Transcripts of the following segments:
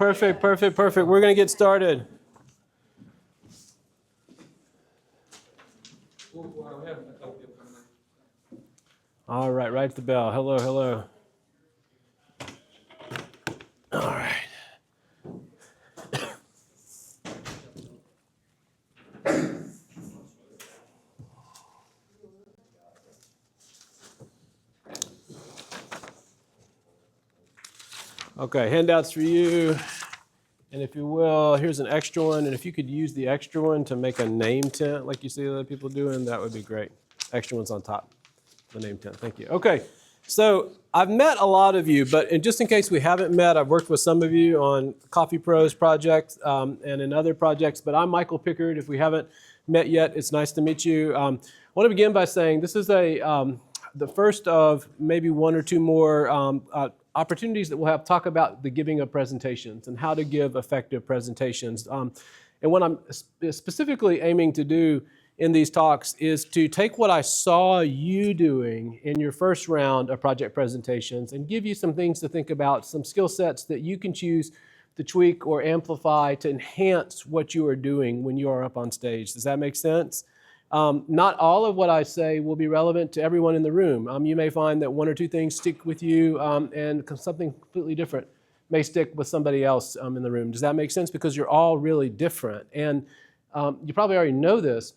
Perfect. We're going to get started. All right, right at the bell. Hello. All right. Okay, handouts for you. And if you will, here's an extra one. And if you could use the extra one to make a name tent like you see other people doing, that would be great. Extra one's on top, the name tent. Thank you. Okay, so I've met a lot of you, but just in case we haven't met, I've worked with some of you on Coffee Pros project and in other projects, but I'm Michael Pickard. If we haven't met yet, it's nice to meet you. I want to begin by saying this is the first of maybe one or two more opportunities that we'll have talk about the giving of presentations and how to give effective presentations. And what I'm specifically aiming to do in these talks is to take what I saw you doing in your first round of project presentations and give you some things to think about, some skill sets that you can choose to tweak or amplify to enhance what you are doing when you are up on stage. Does that make sense? Not all of what I say will be relevant to everyone in the room. You may find that one or two things stick with you and something completely different may stick with somebody else in the room. Does that make sense? Because you're all really different. And you probably already know this,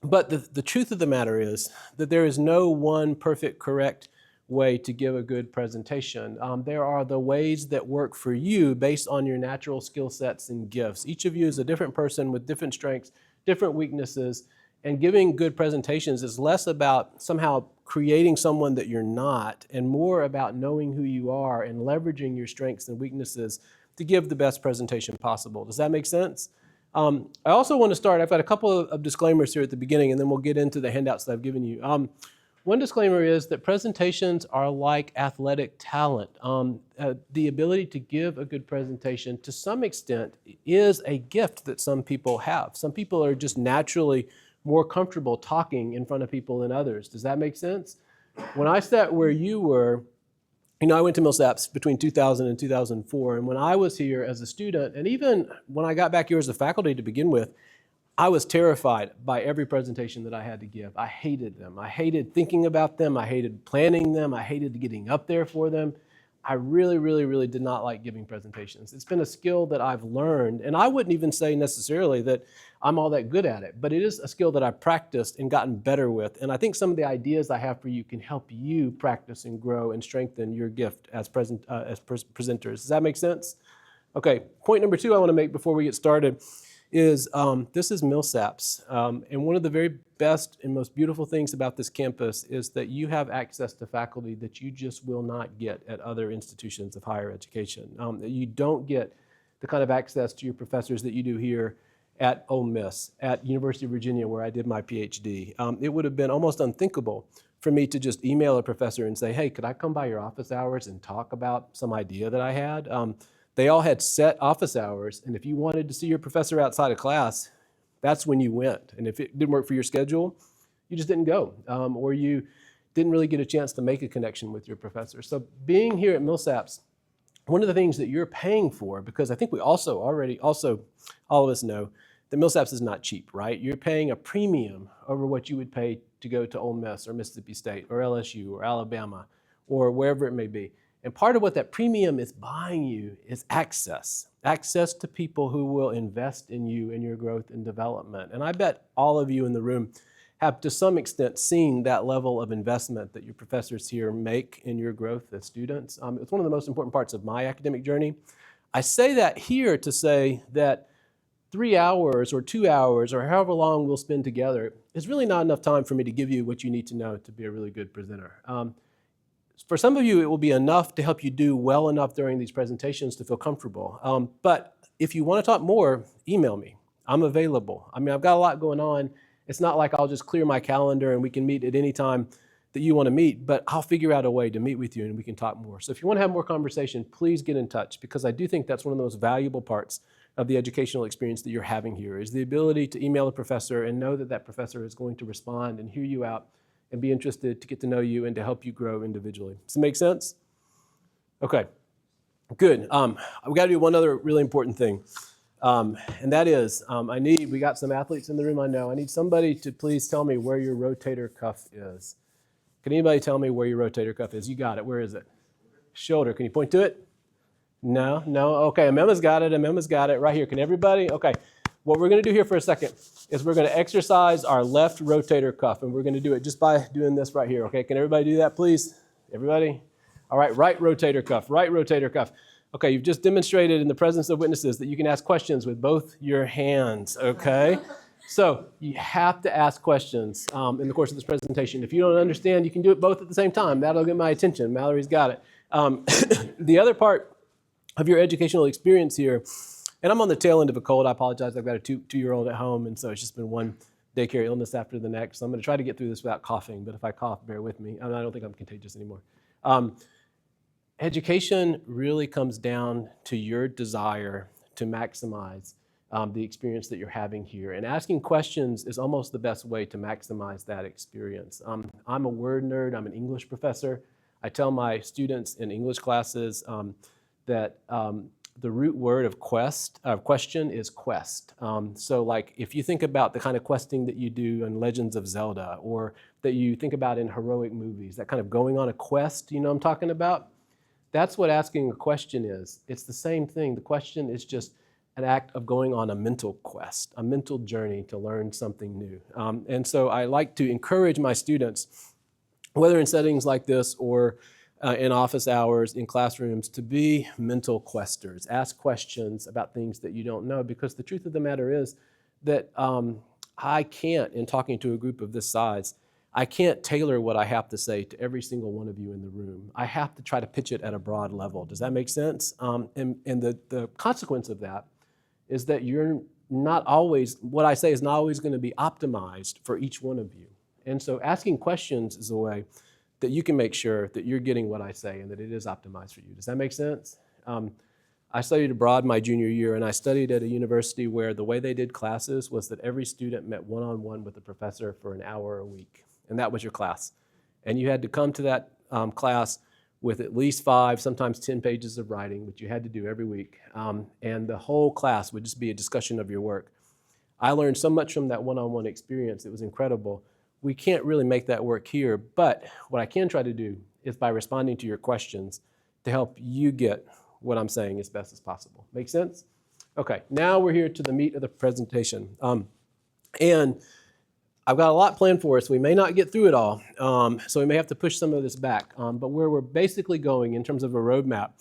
but the truth of the matter is that there is no one perfect, correct way to give a good presentation. There are the ways that work for you based on your natural skill sets and gifts. Each of you is a different person with different strengths, different weaknesses. And giving good presentations is less about somehow creating someone that you're not and more about knowing who you are and leveraging your strengths and weaknesses to give the best presentation possible. Does that make sense? I also want to start, I've got a couple of disclaimers here at the beginning and then we'll get into the handouts that I've given you. One disclaimer is that presentations are like athletic talent. The ability to give a good presentation to some extent is a gift that some people have. Some people are just naturally more comfortable talking in front of people than others. Does that make sense? When I sat where you were, I went to Millsaps between 2000 and 2004, and when I was here as a student, and even when I got back here as a faculty to begin with, I was terrified by every presentation that I had to give. I hated them. I hated thinking about them. I hated planning them. I hated getting up there for them. I really did not like giving presentations. It's been a skill that I've learned, and I wouldn't even say necessarily that I'm all that good at it, but it is a skill that I've practiced and gotten better with, and I think some of the ideas I have for you can help you practice and grow and strengthen your gift as presenters. Does that make sense? Okay, point number 2 I want to make before we get started is this is Millsaps, and one of the very best and most beautiful things about this campus is that you have access to faculty that you just will not get at other institutions of higher education. You don't get the kind of access to your professors that you do here at Ole Miss, at University of Virginia, where I did my PhD. It would have been almost unthinkable for me to just email a professor and say, hey, could I come by your office hours and talk about some idea that I had? They all had set office hours, and if you wanted to see your professor outside of class, that's when you went. And if it didn't work for your schedule, you just didn't go, or you didn't really get a chance to make a connection with your professor. So being here at Millsaps, one of the things that you're paying for, because I think we all of us know that Millsaps is not cheap, right? You're paying a premium over what you would pay to go to Ole Miss or Mississippi State or LSU or Alabama or wherever it may be. And part of what that premium is buying you is access to people who will invest in you and your growth and development. And I bet all of you in the room have to some extent seen that level of investment that your professors here make in your growth as students. It's one of the most important parts of my academic journey. I say that here to say that 3 hours or 2 hours or however long we'll spend together is really not enough time for me to give you what you need to know to be a really good presenter. For some of you, it will be enough to help you do well enough during these presentations to feel comfortable. But if you want to talk more, email me. I'm available. I mean, I've got a lot going on. It's not like I'll just clear my calendar and we can meet at any time that you want to meet, but I'll figure out a way to meet with you and we can talk more. So if you want to have more conversation, please get in touch, because I do think that's one of the most valuable parts of the educational experience that you're having here, is the ability to email a professor and know that that professor is going to respond and hear you out and be interested to get to know you and to help you grow individually. Does it make sense? Okay. Good. We got to do one other really important thing. And that is, we got some athletes in the room, I know. I need somebody to please tell me where your rotator cuff is. Can anybody tell me where your rotator cuff is? You got it. Where is it? Shoulder. Can you point to it? No? Okay, Amema's got it. Right here. Can everybody? Okay. What we're going to do here for a second is we're going to exercise our left rotator cuff, and we're going to do it just by doing this right here. Okay, can everybody do that, please? Everybody? All right, right rotator cuff. Okay, you've just demonstrated in the presence of witnesses that you can ask questions with both your hands, okay? So you have to ask questions in the course of this presentation. If you don't understand, you can do it both at the same time. That'll get my attention. Mallory's got it. The other part of your educational experience here, and I'm on the tail end of a cold. I apologize. I've got a two-year-old at home, and so it's just been one daycare illness after the next. So I'm going to try to get through this without coughing, but if I cough, bear with me. I don't think I'm contagious anymore. Education really comes down to your desire to maximize the experience that you're having here. And asking questions is almost the best way to maximize that experience. I'm a word nerd. I'm an English professor. I tell my students in English classes that the root word of question is quest. So like if you think about the kind of questing that you do in Legends of Zelda, or that you think about in heroic movies, that kind of going on a quest, you know what I'm talking about? That's what asking a question is. It's the same thing. The question is just an act of going on a mental quest, a mental journey to learn something new. And so I like to encourage my students, whether in settings like this or in office hours, in classrooms, to be mental questers. Ask questions about things that you don't know, because the truth of the matter is that I can't, in talking to a group of this size, I can't tailor what I have to say to every single one of you in the room. I have to try to pitch it at a broad level. Does that make sense? And the consequence of that is that you're not always, what I say is not always going to be optimized for each one of you. And so asking questions is a way that you can make sure that you're getting what I say and that it is optimized for you. Does that make sense? I studied abroad my junior year, and I studied at a university where the way they did classes was that every student met one-on-one with the professor for an hour a week. And that was your class. And you had to come to that class with at least 5, sometimes 10 pages of writing, which you had to do every week. And the whole class would just be a discussion of your work. I learned so much from that one-on-one experience. It was incredible. We can't really make that work here, but what I can try to do is by responding to your questions to help you get what I'm saying as best as possible. Make sense? Okay, now we're here to the meat of the presentation. And I've got a lot planned for us. We may not get through it all, so we may have to push some of this back. But where we're basically going in terms of a roadmap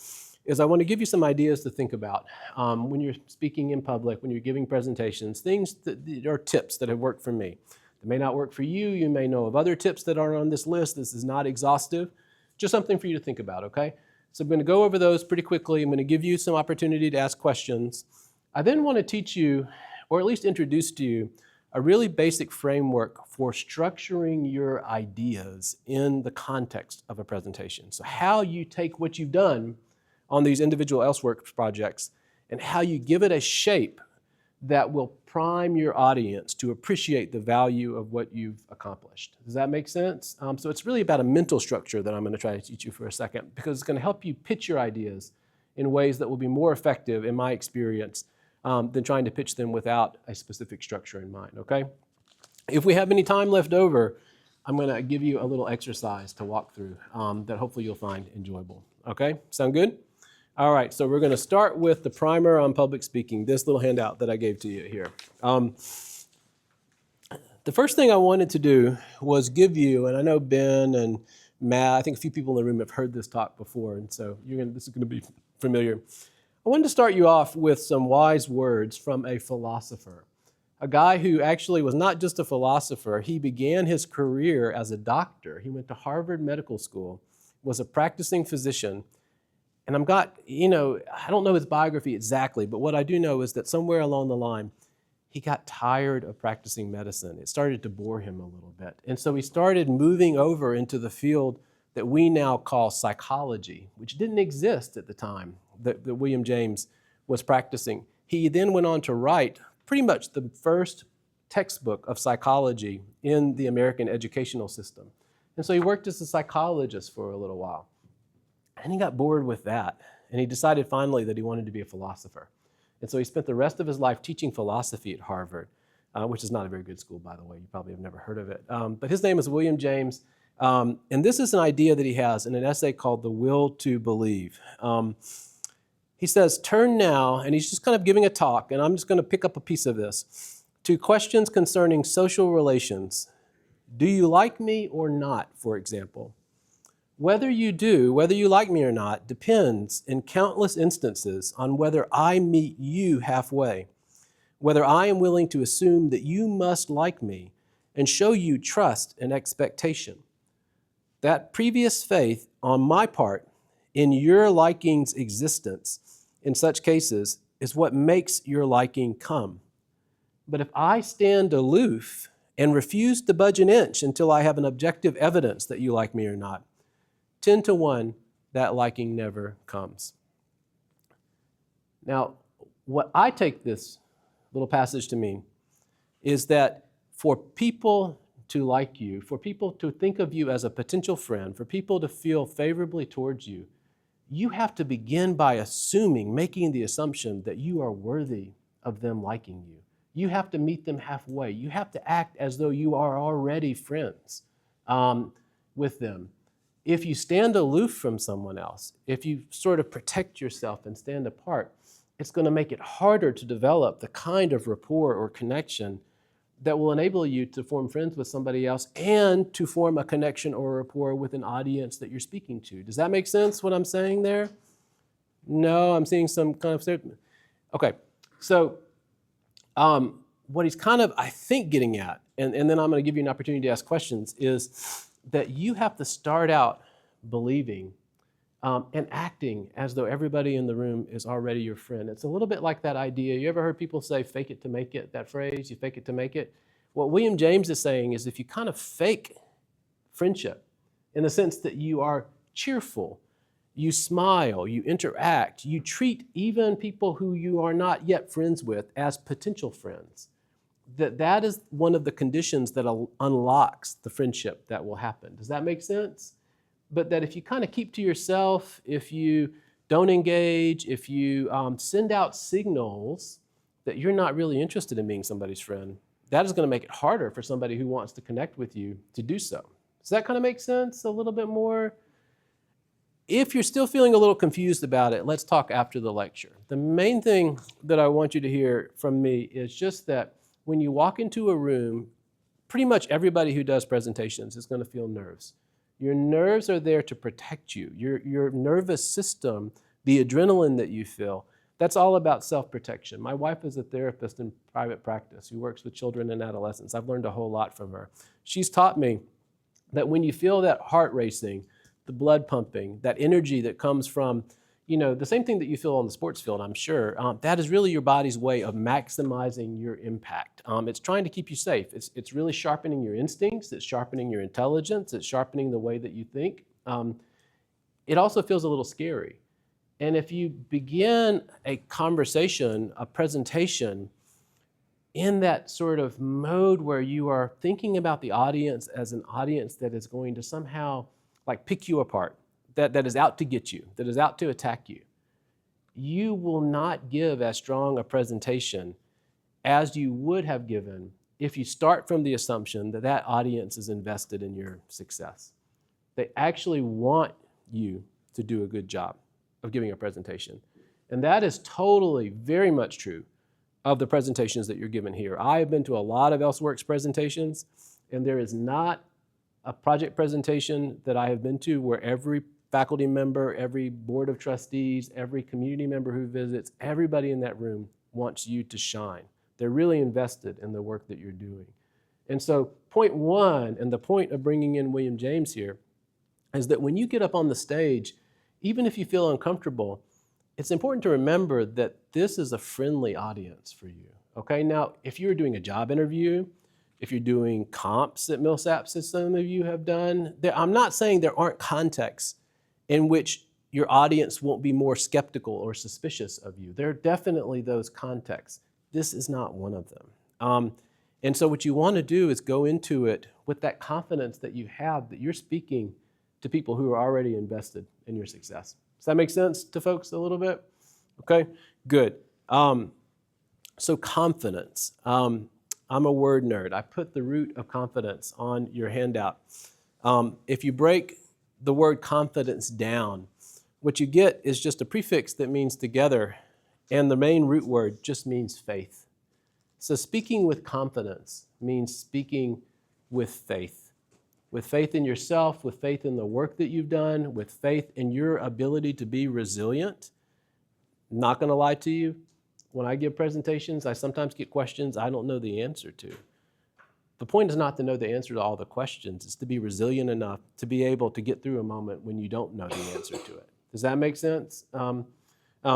is I want to give you some ideas to think about when you're speaking in public, when you're giving presentations, things that are tips that have worked for me. They may not work for you. You may know of other tips that are on this list. This is not exhaustive, just something for you to think about, okay? So I'm going to go over those pretty quickly. I'm going to give you some opportunity to ask questions. I then want to teach you, or at least introduce to you, a really basic framework for structuring your ideas in the context of a presentation. So how you take what you've done on these individual ELSEWORKS projects and how you give it a shape that will prime your audience to appreciate the value of what you've accomplished. Does that make sense? So it's really about a mental structure that I'm going to try to teach you for a second, because it's going to help you pitch your ideas in ways that will be more effective, in my experience, than trying to pitch them without a specific structure in mind, okay? If we have any time left over, I'm going to give you a little exercise to walk through that hopefully you'll find enjoyable, okay? Sound good? All right, so we're going to start with the primer on public speaking, this little handout that I gave to you here. The first thing I wanted to do was give you, and I know Ben and Matt, I think a few people in the room have heard this talk before, and so this is going to be familiar. I wanted to start you off with some wise words from a philosopher, a guy who actually was not just a philosopher. He began his career as a doctor. He went to Harvard Medical School, was a practicing physician. And I don't know his biography exactly, but what I do know is that somewhere along the line, he got tired of practicing medicine. It started to bore him a little bit. And so he started moving over into the field that we now call psychology, which didn't exist at the time that William James was practicing. He then went on to write pretty much the first textbook of psychology in the American educational system. And so he worked as a psychologist for a little while. And he got bored with that. and he decided finally that he wanted to be a philosopher. And so he spent the rest of his life teaching philosophy at Harvard, which is not a very good school, by the way. You probably have never heard of it. But his name is William James, and this is an idea that he has in an essay called The Will to Believe. He says, turn now, and he's just kind of giving a talk, and I'm just going to pick up a piece of this, to questions concerning social relations. Do you like me or not, for example? Whether you do, whether you like me or not, depends in countless instances on whether I meet you halfway, whether I am willing to assume that you must like me and show you trust and expectation. That previous faith on my part in your liking's existence in such cases is what makes your liking come. But if I stand aloof and refuse to budge an inch until I have an objective evidence that you like me or not, 10 to 1, that liking never comes. Now, what I take this little passage to mean is that for people to like you, for people to think of you as a potential friend, for people to feel favorably towards you, you have to begin by assuming, making the assumption that you are worthy of them liking you. You have to meet them halfway. You have to act as though you are already friends with them. If you stand aloof from someone else, if you sort of protect yourself and stand apart, it's going to make it harder to develop the kind of rapport or connection that will enable you to form friends with somebody else and to form a connection or rapport with an audience that you're speaking to. Does that make sense, what I'm saying there? No, I'm seeing some kind of statement. Okay, so what he's kind of, I think, getting at, and then I'm going to give you an opportunity to ask questions, is that you have to start out believing and acting as though everybody in the room is already your friend. It's a little bit like that idea. You ever heard people say, fake it to make it, that phrase, you fake it to make it? What William James is saying is if you kind of fake friendship in the sense that you are cheerful, you smile, you interact, you treat even people who you are not yet friends with as potential friends, that is one of the conditions that unlocks the friendship that will happen. Does that make sense? But that if you kind of keep to yourself, if you don't engage, if you send out signals that you're not really interested in being somebody's friend, that is going to make it harder for somebody who wants to connect with you to do so. Does that kind of make sense a little bit more? If you're still feeling a little confused about it, let's talk after the lecture. The main thing that I want you to hear from me is just that when you walk into a room, pretty much everybody who does presentations is going to feel nerves. Your nerves are there to protect you. Your nervous system, the adrenaline that you feel, that's all about self-protection. My wife is a therapist in private practice who works with children and adolescents. I've learned a whole lot from her. She's taught me that when you feel that heart racing, the blood pumping, that energy that comes from, the same thing that you feel on the sports field, I'm sure, that is really your body's way of maximizing your impact. It's trying to keep you safe. It's really sharpening your instincts. It's sharpening your intelligence. It's sharpening the way that you think. It also feels a little scary. And if you begin a conversation, a presentation, in that sort of mode where you are thinking about the audience as an audience that is going to somehow pick you apart, that is out to get you, that is out to attack you, you will not give as strong a presentation as you would have given if you start from the assumption that that audience is invested in your success. They actually want you to do a good job of giving a presentation. And that is totally, very much true of the presentations that you're given here. I have been to a lot of ELSEWORKS presentations, and there is not a project presentation that I have been to where every faculty member, every board of trustees, every community member who visits, everybody in that room wants you to shine. They're really invested in the work that you're doing. And so point one, and the point of bringing in William James here, is that when you get up on the stage, even if you feel uncomfortable, it's important to remember that this is a friendly audience for you. Okay, now if you're doing a job interview, if you're doing comps at Millsaps, as some of you have done, I'm not saying there aren't contexts in which your audience won't be more skeptical or suspicious of you. There are definitely those contexts. This is not one of them. And so what you want to do is go into it with that confidence that you have that you're speaking to people who are already invested in your success. Does that make sense to folks a little bit? Okay, good. So confidence. I'm a word nerd. I put the root of confidence on your handout. If you break the word confidence down, what you get is just a prefix that means together, and the main root word just means faith. So speaking with confidence means speaking with faith in yourself, with faith in the work that you've done, with faith in your ability to be resilient. Not going to lie to you, when I give presentations, I sometimes get questions I don't know the answer to. The point is not to know the answer to all the questions. It's to be resilient enough to be able to get through a moment when you don't know the answer to it. Does that make sense? So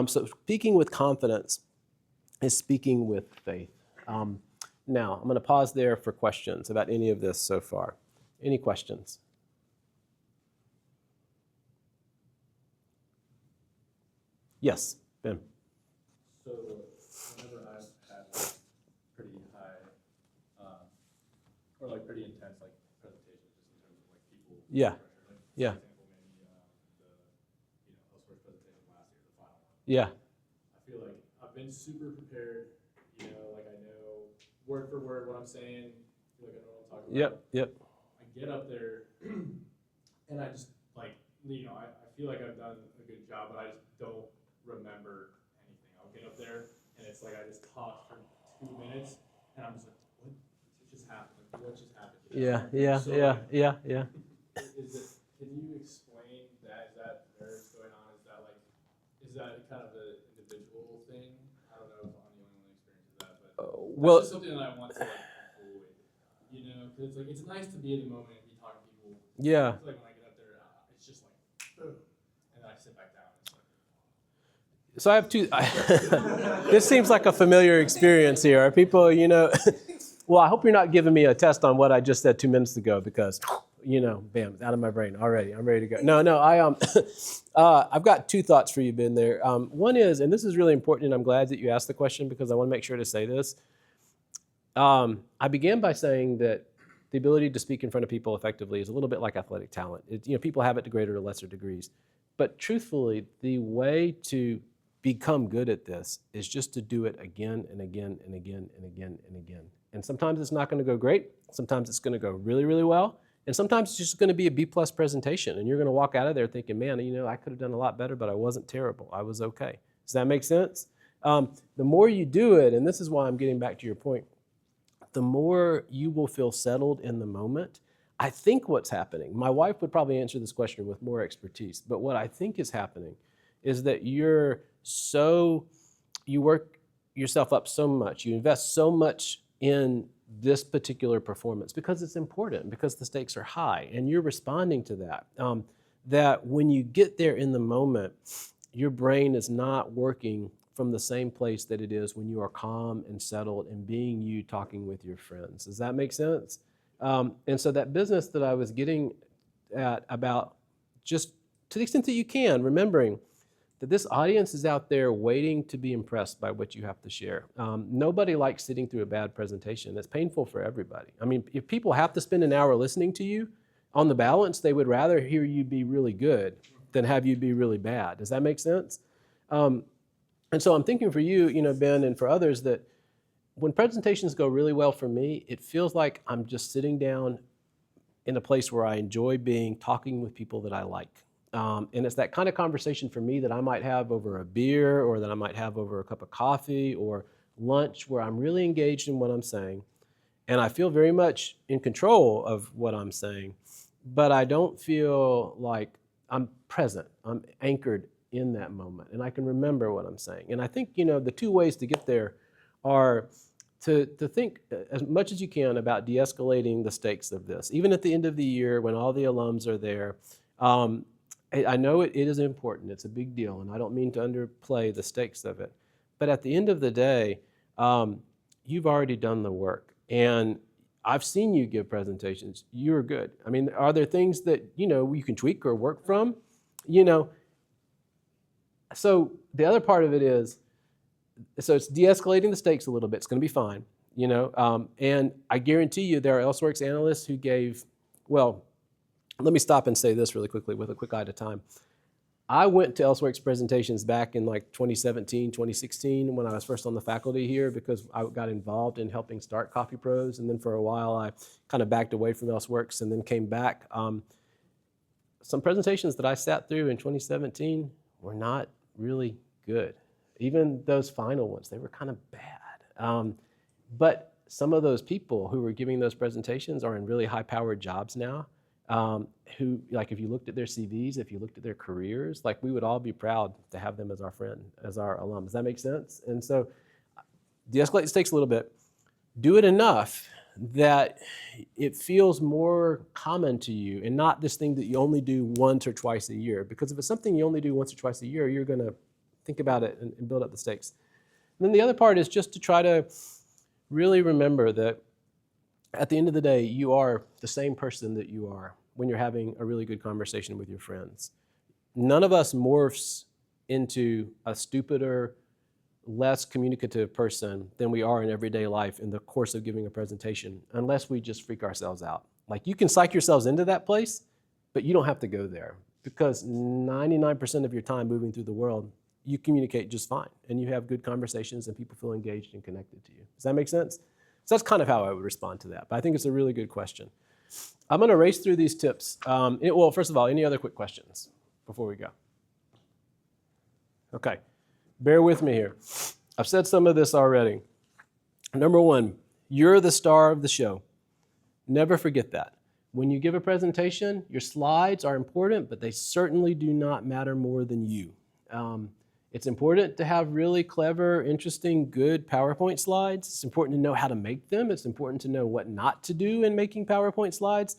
speaking with confidence is speaking with faith. Now, I'm going to pause there for questions about any of this so far. Any questions? Yes, Ben. So whenever I've had like pretty high, or like pretty intense like presentations, just in terms of like people. Yeah. Pressure, like, Yeah. For example, maybe the ELSEWORKS presentation last year, the final one. Yeah. I feel like I've been super prepared. Like I know word for word what I'm saying. I feel like I know what I'm talking about. Yep. I get up there, and I just like I feel like I've done a good job, but I just don't remember anything. I'll get up there, and it's like I just talk for 2 minutes, and I'm just like, what just happened? Like, what just happened? Yeah. Can you explain that? Is that nerves going on? Is that kind of the individual thing? I don't know if I'm the only one experiencing that, but well, that's just something that I want to like avoid. Because it's like it's nice to be in the moment and be talking to people. yeah. I feel like when I get up there, it's just like boom, and then I sit back down. It's like, So I have two. This seems like a familiar experience here. Are people, well, I hope you're not giving me a test on what I just said 2 minutes ago because, bam, out of my brain already. I'm ready to go. No, I've got two thoughts for you, Ben, there. One is, and this is really important, and I'm glad that you asked the question because I want to make sure to say this. I began by saying that the ability to speak in front of people effectively is a little bit like athletic talent. People have it to greater or lesser degrees. But truthfully, the way to become good at this is just to do it again and again and again and again and again. And sometimes it's not going to go great. Sometimes it's going to go really, really well. And sometimes it's just going to be a B+ presentation. And you're going to walk out of there thinking, man, I could have done a lot better, but I wasn't terrible. I was okay. Does that make sense? The more you do it, and this is why I'm getting back to your point, the more you will feel settled in the moment. I think what's happening, my wife would probably answer this question with more expertise, but what I think is happening is that you work yourself up so much, you invest so much in this particular performance because it's important, because the stakes are high, and you're responding to that, that when you get there in the moment, your brain is not working from the same place that it is when you are calm and settled and being you talking with your friends. Does that make sense? And so that business that I was getting at about just to the extent that you can, remembering that this audience is out there waiting to be impressed by what you have to share. Nobody likes sitting through a bad presentation. It's painful for everybody. I mean, if people have to spend an hour listening to you, on the balance, they would rather hear you be really good than have you be really bad. Does that make sense? And so I'm thinking for you, Ben, and for others that when presentations go really well for me, it feels like I'm just sitting down in a place where I enjoy being, talking with people that I like. And it's that kind of conversation for me that I might have over a beer or that I might have over a cup of coffee or lunch where I'm really engaged in what I'm saying. And I feel very much in control of what I'm saying, but I don't feel like I'm present. I'm anchored in that moment, and I can remember what I'm saying. And I think, the two ways to get there are to think as much as you can about de-escalating the stakes of this. Even at the end of the year when all the alums are there, I know it is important. It's a big deal, and I don't mean to underplay the stakes of it. But at the end of the day, you've already done the work. And I've seen you give presentations. You're good. I mean, are there things that, you can tweak or work from? So the other part of it is, so it's de-escalating the stakes a little bit. It's going to be fine, and I guarantee you there are ELSEWORKS analysts who gave, well, let me stop and say this really quickly with a quick eye to time. I went to ELSEWORKS presentations back in like 2017, 2016 when I was first on the faculty here because I got involved in helping start Coffee Pros. And then for a while, I kind of backed away from ELSEWORKS and then came back. Some presentations that I sat through in 2017 were not really good. Even those final ones, they were kind of bad. But some of those people who were giving those presentations are in really high-powered jobs now, who, like, if you looked at their CVs, if you looked at their careers, like, we would all be proud to have them as our friend, as our alum. Does that make sense? And so de-escalate the stakes a little bit. Do it enough that it feels more common to you and not this thing that you only do once or twice a year. Because if it's something you only do once or twice a year, you're going to think about it and build up the stakes. And then the other part is just to try to really remember that at the end of the day, you are the same person that you are when you're having a really good conversation with your friends. None of us morphs into a stupider, less communicative person than we are in everyday life in the course of giving a presentation, unless we just freak ourselves out. Like, you can psych yourselves into that place, but you don't have to go there because 99% of your time moving through the world, you communicate just fine and you have good conversations and people feel engaged and connected to you. Does that make sense? So that's kind of how I would respond to that, but I think it's a really good question. I'm going to race through these tips. Well, first of all, any other quick questions before we go? Okay, bear with me here. I've said some of this already. Number one, you're the star of the show. Never forget that. When you give a presentation, your slides are important, but they certainly do not matter more than you. It's important to have really clever, interesting, good PowerPoint slides. It's important to know how to make them. It's important to know what not to do in making PowerPoint slides.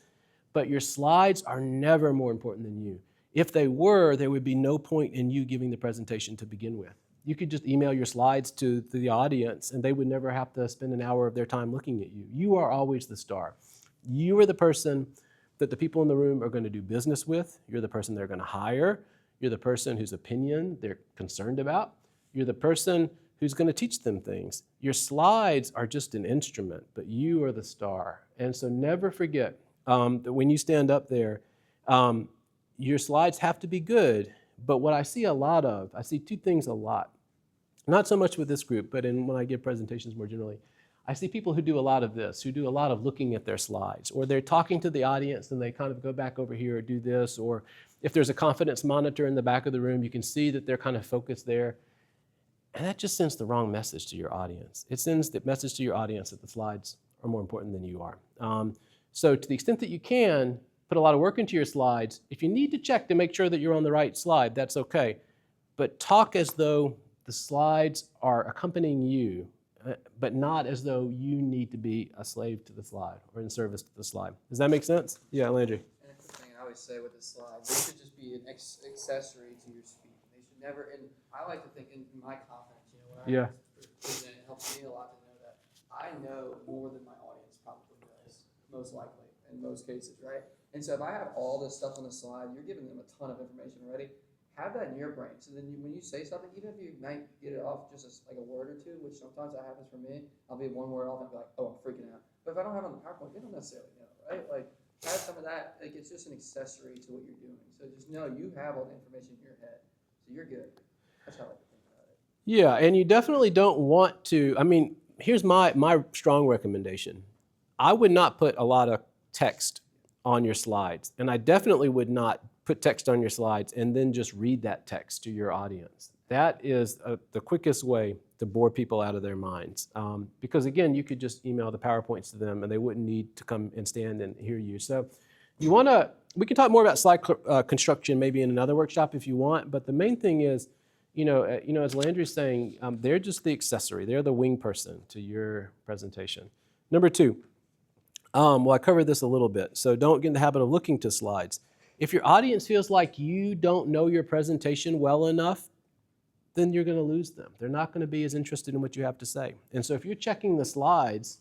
But your slides are never more important than you. If they were, there would be no point in you giving the presentation to begin with. You could just email your slides to the audience and they would never have to spend an hour of their time looking at you. You are always the star. You are the person that the people in the room are going to do business with. You're the person they're going to hire. You're the person whose opinion they're concerned about. You're the person who's going to teach them things. Your slides are just an instrument, but you are the star. And so never forget that when you stand up there, your slides have to be good. But what I see a lot of, I see two things a lot. Not so much with this group, but when I give presentations more generally. I see people who do a lot of this, who do a lot of looking at their slides, or they're talking to the audience and they kind of go back over here or do this, or if there's a confidence monitor in the back of the room, you can see that they're kind of focused there. And that just sends the wrong message to your audience. It sends the message to your audience that the slides are more important than you are. So to the extent that you can, put a lot of work into your slides. If you need to check to make sure that you're on the right slide, that's okay. But talk as though the slides are accompanying you, but not as though you need to be a slave to the slide or in service to the slide. Does that make sense? Yeah, Landry. And that's the thing I always say with the slides. They should just be an accessory to your speech. They should never, and I like to think in my confidence, when I present, it helps me a lot to know that I know more than my audience probably does, most likely, in most cases, right? And so if I have all this stuff on the slide, you're giving them a ton of information already. Have that in your brain. So then when you say something, even if you might get it off just like a word or two, which sometimes that happens for me, I'll be one word off and be like, oh, I'm freaking out. But if I don't have it on the PowerPoint, you don't necessarily know, right? Like, have some of that. Like, it's just an accessory to what you're doing. So just know you have all the information in your head. So you're good. That's how I like to think about it. Yeah, and you definitely don't want to, here's my strong recommendation. I would not put a lot of text on your slides. And I definitely would not put text on your slides and then just read that text to your audience. That is the quickest way to bore people out of their minds. Because again, you could just email the PowerPoints to them and they wouldn't need to come and stand and hear you. So we can talk more about slide construction maybe in another workshop if you want, but the main thing is, as Landry's saying, they're just the accessory. They're the wing person to your presentation. Number two, well, I covered this a little bit, so don't get in the habit of looking to slides. If your audience feels like you don't know your presentation well enough, then you're going to lose them. They're not going to be as interested in what you have to say. And so if you're checking the slides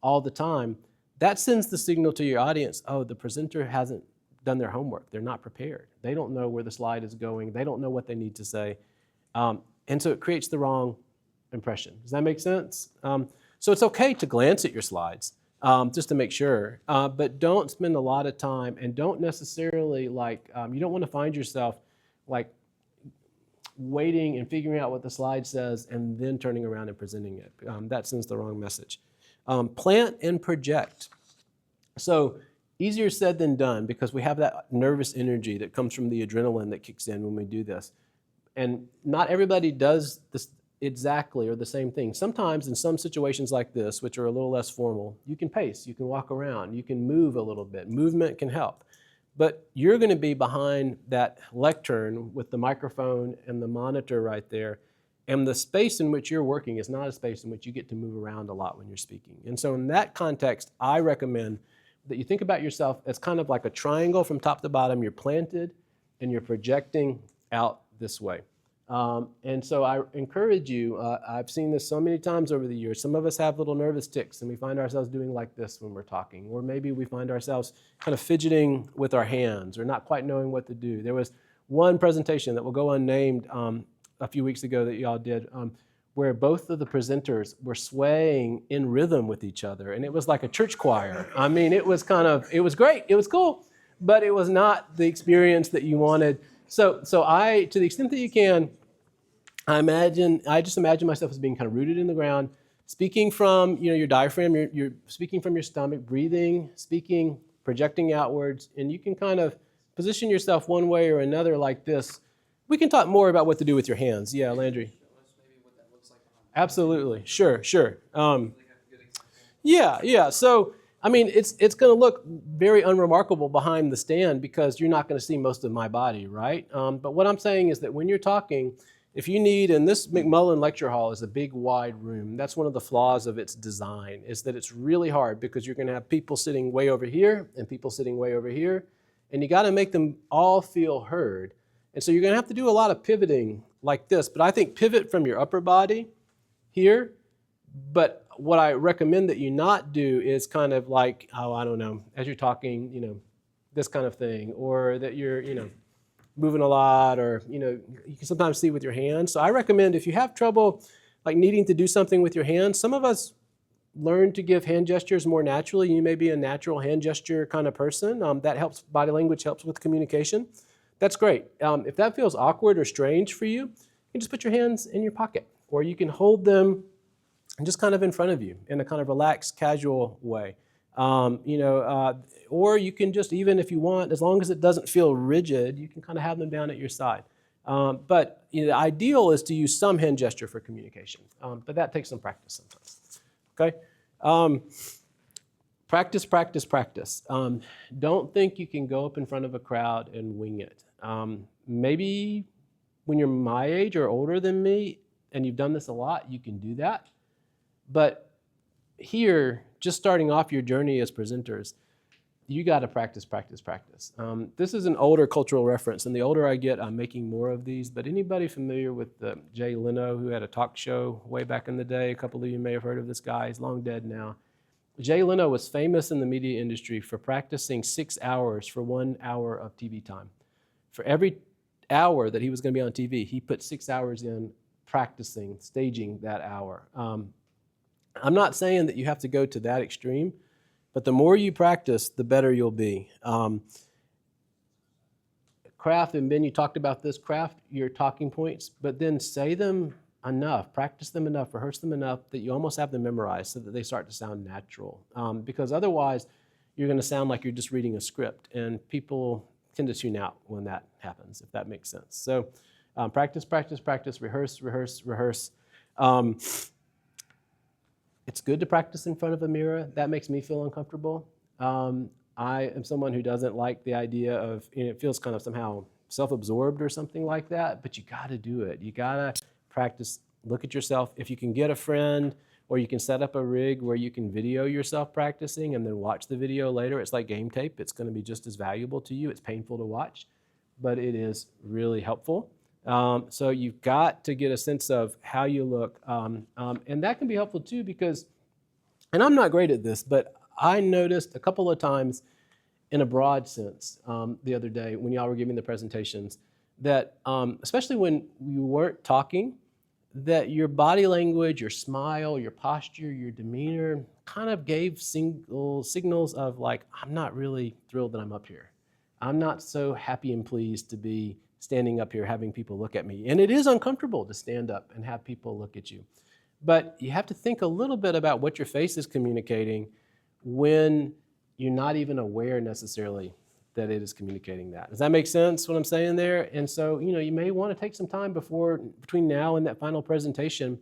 all the time, that sends the signal to your audience, oh, the presenter hasn't done their homework. They're not prepared. They don't know where the slide is going. They don't know what they need to say. And so it creates the wrong impression. Does that make sense? So it's okay to glance at your slides. Just to make sure, but don't spend a lot of time and don't necessarily you don't want to find yourself like waiting and figuring out what the slide says and then turning around and presenting it. That sends the wrong message. Plant and project. So easier said than done because we have that nervous energy that comes from the adrenaline that kicks in when we do this. And not everybody does this exactly or the same thing. Sometimes in some situations like this, which are a little less formal, you can pace, you can walk around, you can move a little bit. Movement can help. But you're going to be behind that lectern with the microphone and the monitor right there. And the space in which you're working is not a space in which you get to move around a lot when you're speaking. And so in that context, I recommend that you think about yourself as kind of like a triangle from top to bottom. You're planted and you're projecting out this way. And so I encourage you, I've seen this so many times over the years. Some of us have little nervous tics and we find ourselves doing like this when we're talking. Or maybe we find ourselves kind of fidgeting with our hands or not quite knowing what to do. There was one presentation that will go unnamed a few weeks ago that y'all did where both of the presenters were swaying in rhythm with each other. And it was like a church choir. I mean, it was great. It was cool, but it was not the experience that you wanted. So I, to the extent that you can, I just imagine myself as being kind of rooted in the ground, speaking from your diaphragm, you're speaking from your stomach, breathing, speaking, projecting outwards, and you can kind of position yourself one way or another like this. We can talk more about what to do with your hands. Yeah, Landry. Show us maybe what that looks like. Absolutely. Sure. Yeah. So, I mean, it's going to look very unremarkable behind the stand because you're not going to see most of my body, right? But what I'm saying is that when you're talking, if you need, and this McMullen Lecture Hall is a big, wide room. That's one of the flaws of its design, is that it's really hard because you're going to have people sitting way over here and people sitting way over here, and you got to make them all feel heard. And so you're going to have to do a lot of pivoting like this. But I think pivot from your upper body here. But what I recommend that you not do is kind of like, I don't know, as you're talking, this kind of thing, or that you're, moving a lot, or, you can sometimes see with your hands. So I recommend if you have trouble like needing to do something with your hands, some of us learn to give hand gestures more naturally. You may be a natural hand gesture kind of person. That helps, body language helps with communication. That's great. If that feels awkward or strange for you, you can just put your hands in your pocket, or you can hold them just kind of in front of you in a kind of relaxed, casual way. Or you can just, even if you want, as long as it doesn't feel rigid, you can kind of have them down at your side. But the ideal is to use some hand gesture for communication, but that takes some practice sometimes. Okay? Practice. Don't think you can go up in front of a crowd and wing it. Maybe when you're my age or older than me and you've done this a lot, you can do that. But here, just starting off your journey as presenters, you got to practice. This is an older cultural reference, and the older I get, I'm making more of these. But anybody familiar with Jay Leno, who had a talk show way back in the day? A couple of you may have heard of this guy. He's long dead now. Jay Leno was famous in the media industry for practicing 6 hours for 1 hour of TV time. For every hour that he was going to be on TV, he put 6 hours in practicing, staging that hour. I'm not saying that you have to go to that extreme, but the more you practice, the better you'll be. Craft, and Ben, you talked about this, craft your talking points, but then say them enough, practice them enough, rehearse them enough that you almost have them memorized so that they start to sound natural. Because otherwise, you're going to sound like you're just reading a script, and people tend to tune out when that happens, if that makes sense. So practice, rehearse. It's good to practice in front of a mirror. That makes me feel uncomfortable. I am someone who doesn't like the idea of, it feels kind of somehow self-absorbed or something like that, but you got to do it. You got to practice, look at yourself. If you can get a friend, or you can set up a rig where you can video yourself practicing and then watch the video later. It's like game tape. It's going to be just as valuable to you. It's painful to watch, but it is really helpful. So you've got to get a sense of how you look. And that can be helpful too because, and I'm not great at this, but I noticed a couple of times in a broad sense the other day when y'all were giving the presentations that, especially when you weren't talking, that your body language, your smile, your posture, your demeanor kind of gave signals of like, I'm not really thrilled that I'm up here. I'm not so happy and pleased to be standing up here having people look at me. And it is uncomfortable to stand up and have people look at you. But you have to think a little bit about what your face is communicating when you're not even aware necessarily that it is communicating that. Does that make sense what I'm saying there? And so, you may want to take some time between now and that final presentation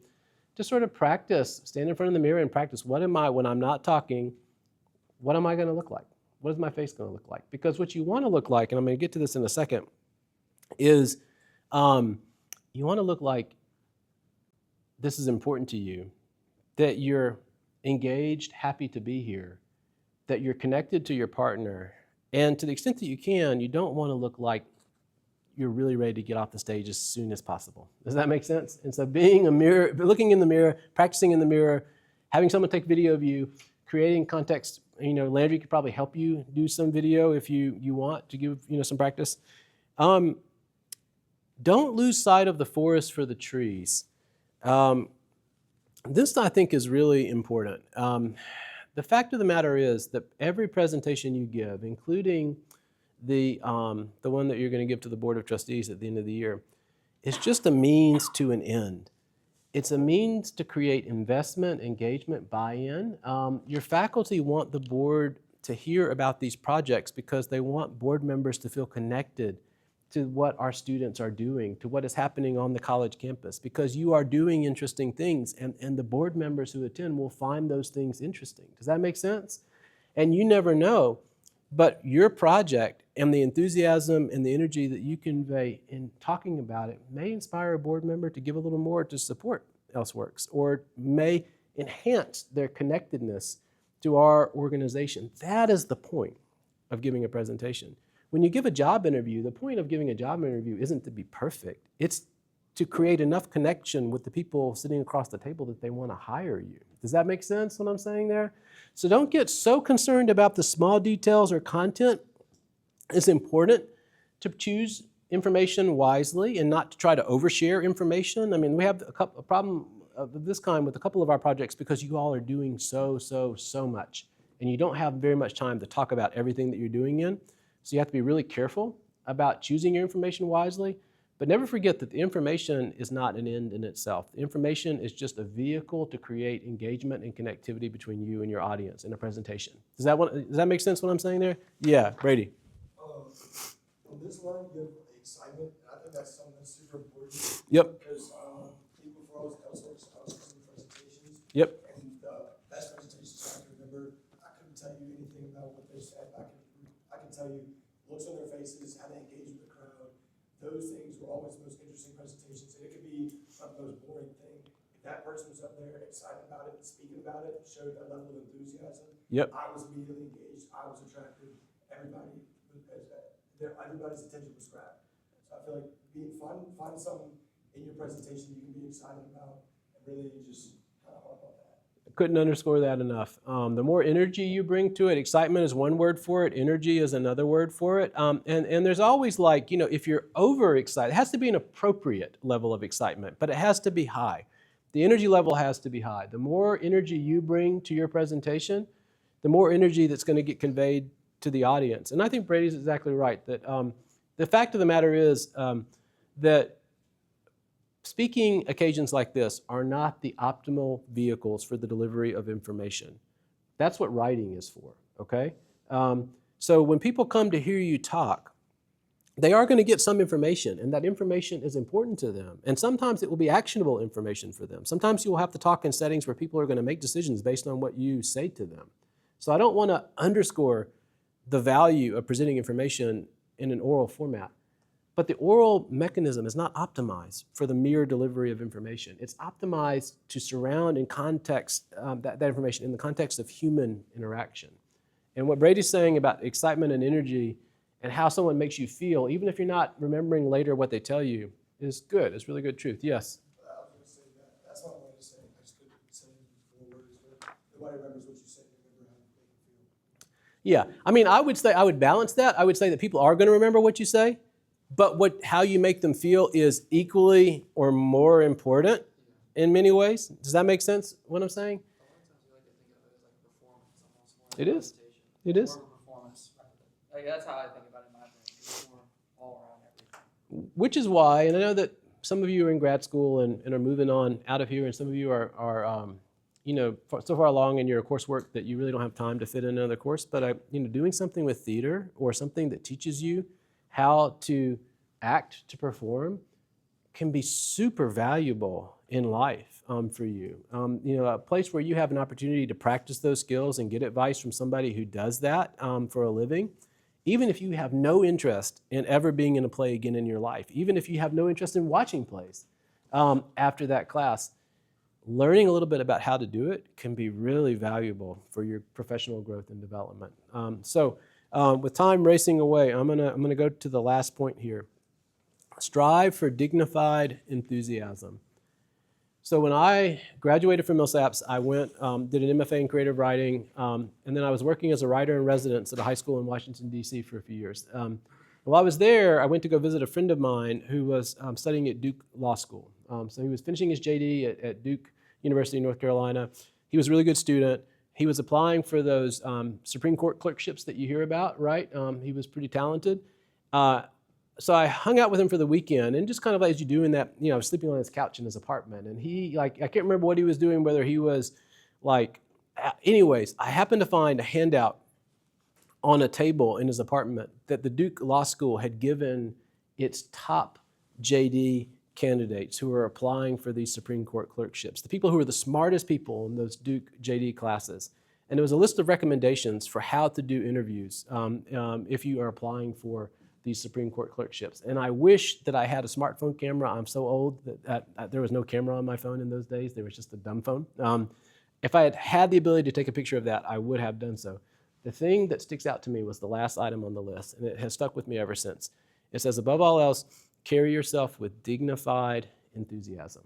to sort of practice, stand in front of the mirror and practice, what am I, when I'm not talking, what am I going to look like? What is my face going to look like? Because what you want to look like, and I'm going to get to this in a second, is you want to look like this is important to you, that you're engaged, happy to be here, that you're connected to your partner, and to the extent that you can, you don't want to look like you're really ready to get off the stage as soon as possible. Does that make sense? And so looking in the mirror, practicing in the mirror, having someone take video of you, creating context, Landry could probably help you do some video if you want to give some practice. Don't lose sight of the forest for the trees. This, I think, is really important. The fact of the matter is that every presentation you give, including the one that you're going to give to the Board of Trustees at the end of the year, is just a means to an end. It's a means to create investment, engagement, buy-in. Your faculty want the board to hear about these projects because they want board members to feel connected to what our students are doing, to what is happening on the college campus, because you are doing interesting things, and the board members who attend will find those things interesting. Does that make sense? And you never know, but your project and the enthusiasm and the energy that you convey in talking about it may inspire a board member to give a little more to support ELSEWORKS, or may enhance their connectedness to our organization. That is the point of giving a presentation. When you give a job interview, the point of giving a job interview isn't to be perfect. It's to create enough connection with the people sitting across the table that they want to hire you. Does that make sense what I'm saying there? So don't get so concerned about the small details or content. It's important to choose information wisely and not to try to overshare information. I mean, we have a problem of this kind with a couple of our projects because you all are doing so much. And you don't have very much time to talk about everything that you're doing in. So you have to be really careful about choosing your information wisely, but never forget that the information is not an end in itself. The information is just a vehicle to create engagement and connectivity between you and your audience in a presentation. Does that make sense what I'm saying there? Yeah, Brady. On this line, you have excitement. I think that's something that's super important. Yep. Because people for all ELSEWORKS presentations. Yep. And the best presentations I can remember, I couldn't tell you anything about what they said. I can tell you looks on their faces, how they engage with the crowd. Those things were always the most interesting presentations. And it could be the most boring thing. If that person was up there excited about it, speaking about it, showed a level of enthusiasm. Yep. I was immediately engaged. I was attracted. Everybody's attention was grabbed. So I feel like being fun, find something in your presentation you can be excited about, and really just kind of harp on that. Couldn't underscore that enough. The more energy you bring to it, excitement is one word for it, energy is another word for it. And there's always if you're overexcited, it has to be an appropriate level of excitement, but it has to be high. The energy level has to be high. The more energy you bring to your presentation, the more energy that's going to get conveyed to the audience. And I think Brady's exactly right, that the fact of the matter is that speaking occasions like this are not the optimal vehicles for the delivery of information. That's what writing is for, okay? So when people come to hear you talk, they are going to get some information, and that information is important to them. And sometimes it will be actionable information for them. Sometimes you will have to talk in settings where people are going to make decisions based on what you say to them. So I don't want to underscore the value of presenting information in an oral format. But the oral mechanism is not optimized for the mere delivery of information. It's optimized to surround in context that information in the context of human interaction. And what Brady's saying about excitement and energy and how someone makes you feel, even if you're not remembering later what they tell you, is good. It's really good truth. Yes? I was going to say that. That's what I wanted to say. I just couldn't say it in 4 words, but nobody remembers what you said. Remember how you make them feel. Yeah. I mean, I would balance that. I would say that people are going to remember what you say, but how you make them feel is equally or more important in many ways. Does that make sense, what I'm saying? It is. It is. More of a performance. Like, that's how I think about it in my brain. It's more all around everything. which is why, and I know that some of you are in grad school and are moving on out of here, and some of you are so far along in your coursework that you really don't have time to fit in another course. But doing something with theater or something that teaches you how to act, to perform, can be super valuable in life for you. A place where you have an opportunity to practice those skills and get advice from somebody who does that for a living. Even if you have no interest in ever being in a play again in your life, even if you have no interest in watching plays after that class, learning a little bit about how to do it can be really valuable for your professional growth and development. With time racing away, I'm gonna go to the last point here. Strive for dignified enthusiasm. So when I graduated from ELSEWORKS, I went, did an MFA in creative writing, and then I was working as a writer in residence at a high school in Washington, D.C. for a few years. While I was there, I went to go visit a friend of mine who was studying at Duke Law School. So he was finishing his JD at Duke University in North Carolina. He was a really good student. He was applying for those Supreme Court clerkships that you hear about, right? He was pretty talented. So I hung out with him for the weekend, and just kind of as you do in that, sleeping on his couch in his apartment. And he, I can't remember what he was doing, whether he was anyways, I happened to find a handout on a table in his apartment that the Duke Law School had given its top JD candidates who were applying for these Supreme Court clerkships, the people who were the smartest people in those Duke JD classes. And there was a list of recommendations for how to do interviews if you are applying for these Supreme Court clerkships. And I wish that I had a smartphone camera. I'm so old that there was no camera on my phone in those days. There was just a dumb phone. If I had had the ability to take a picture of that, I would have done so. The thing that sticks out to me was the last item on the list, and it has stuck with me ever since. It says, above all else, carry yourself with dignified enthusiasm.